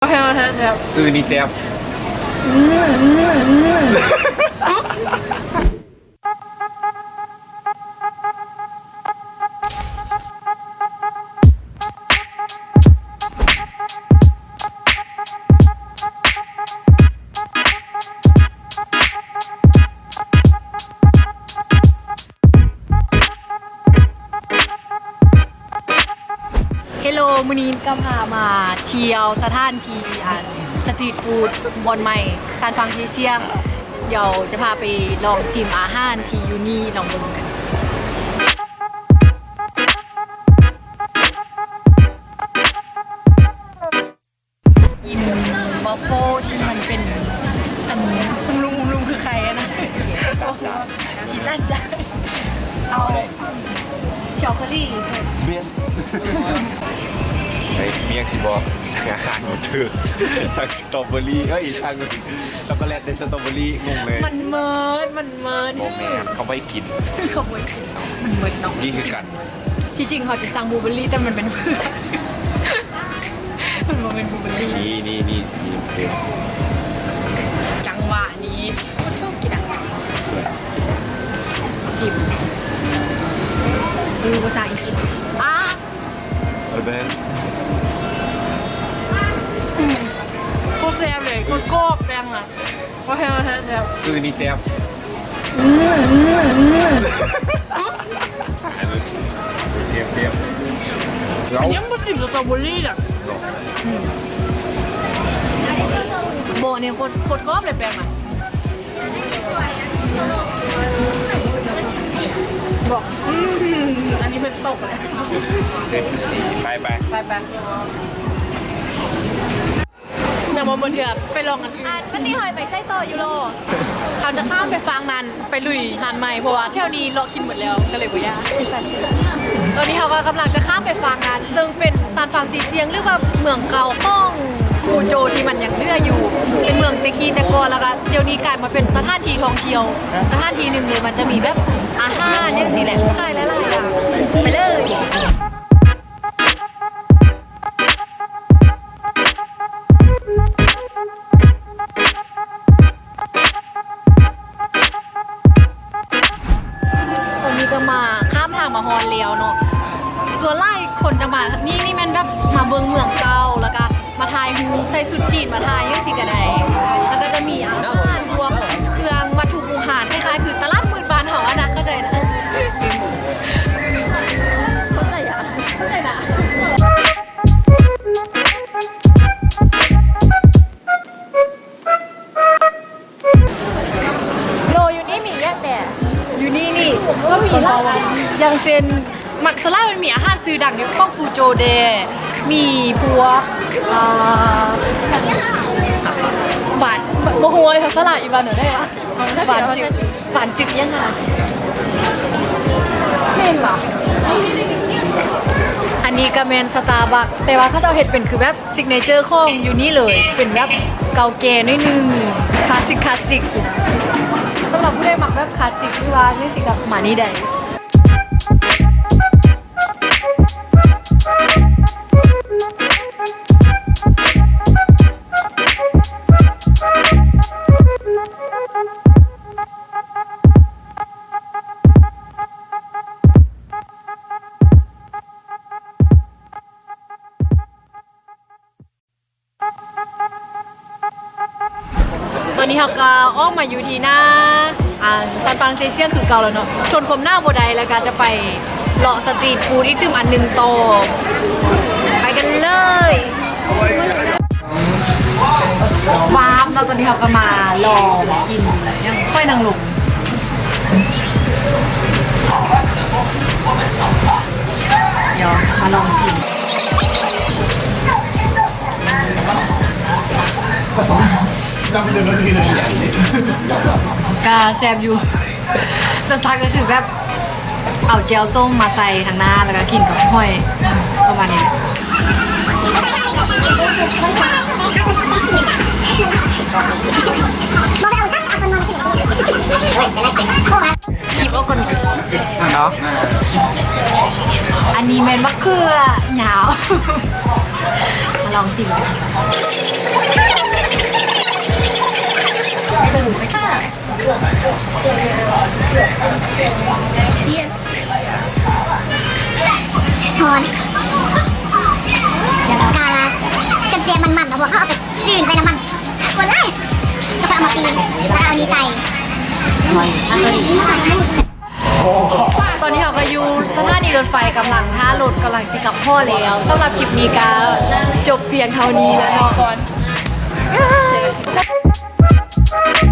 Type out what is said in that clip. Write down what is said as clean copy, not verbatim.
แซ่บนี่แซ่บเฮลโลมื้อนี้ก็พามาเที่ยวสถานที่สตรีทฟู้ดบอนใหม่ซานฟรานซิสเซียเดี๋ยวจะพาไปลองชิมอาหารที่ยูนี่ลองเบิ่งกันกินบัฟเฟิลที่มันเป็นอันลุงคือใครอะนะชีต้าใจเอาช็อกโกแลต เบียนเฮ้ยมีอย่างสิบอกสั่งอาหารของเธอสั่งสตรอเบอรี่เอ้ยสั่งช็อกโกแลตในสตรอเบอรี่งงเลยมันเมินโมแมนเขาไม่กิน ขโมยมันเมินเนาะ นี่คือกัน ที่จริงเขาจะสั่งบลูเบอร์รี่แต่มันเป็นเพื่อนมันเป็นบลูเบอร์รี่นี่สีเขียว จังหวะนี้ชอบกินอ่ะ สวย 10ดูภาษาอังกฤษเบน โคตรแซ่บเลยโคตรกรอบแป้งอ่ะว่าแซ่บนี่แซ่บเทียบอันนี้มันสิบสตรอเบอร์รี่อ่ะโบเนี่ยโคตรกรอบเลยแป้งอ่ะบอกอันนี้เป็นตกเลยเต็มสีไปแต่ว่าบนเถื่อไปลองกันวันนี้หอยไปใต้โตยูโรเราจะข้ามไปฟังนั้นไปลุยหานใหม่เพราะว่าเที่ยวนี้เรากินหมดแล้วก็เลยบ่ยากตอนนี้เขาก็กำลังจะข้ามไปฟังนั้นซึ่งเป็นซานฟรานซิสเซียหรือว่าเมืองเก่าของฟูโจที่มันยังเหลืออยู่เป็นเมืองเตกีแต่ก่อนแล้วก็เดี๋ยวนี้กลายมาเป็นสถานที่ท่องเที่ยวสถานที่หนึ่งเลยมันจะมีแบบอาหารอย่างสิแหละขายหลายๆอย่างไปเลยตอนนี้ก็มาข้ามทางมาฮอนเลียวเนาะส่วนไล่คนจะมานี่แม่นแบบมาเบิ่งเมืองเก่าแล้วก็มาถ่ายรูปใส่สุดจีนมาถ่ายยังสิกระไดแล้วก็จะมีอาหารรวมเครื่องวัตถุบูชาคล้ายๆคือตลาดมืดบานเฮาอะนะเข้าใจนะเข้าใจนะโลอยู่นี่มีแยกแต่ อยู่นี่ก็มีหลาย อย่างเช่นมันสลายมันมีอาหารซื้อดังอยู่ของฟูโจเดมีพวกหวานโมโหยเขาสลายอีบานหนูได้ปะหวานจึกยังไงเม่นปะอันนี้ก็เมนสตาร์บัคแต่ว่าเขาจะเห็ดเป็นคือแบบซิกเนเจอร์ของอยู่นี่เลยเป็นแบบเก่าแก่นิดนึงคลาสสิกสำหรับผู้ได้หมักแบบคลาสสิกที่ว่านี่สิกับหมานี่ได้ตอนนี้เขาก็ออกมาอยู่ที่หน้าซานฟรานซิสเซียคือเก่าแล้วเนาะชนคมหน้าโบไดแล้วก็จะไปเลาะสตรีทฟู้ดอีกตึมอันหนึ่งโตไปกันเลยฟาร์มเราตอนนี้เขาก็มาลองกินยังค่อยนางลงเดี๋ยวมาลองชิมก็แซ่บอยู่แต่ซักก็คือแบบเอาเจลส้มมาใส่ทางหน้าแล้วก็กินกับห้อยประมาณนี้คลิปเอาคนเนาะ อันนี้เมนมะเขือหยาว มาลองชิมกันช้อนกาเสียมันๆนะพวกเขาเอาไปจืดใส่น้ำมันหมดเลยแล้วก็เอามาตีแล้วก็เอานี้ใส่ ตอนนี้เราก็อยู่สถานีรถไฟกำลังท่ารถกำลังจะกลับพ่อแล้วสำหรับคลิปนี้ก็จบเพียงเท่านี้แล้วเนาะ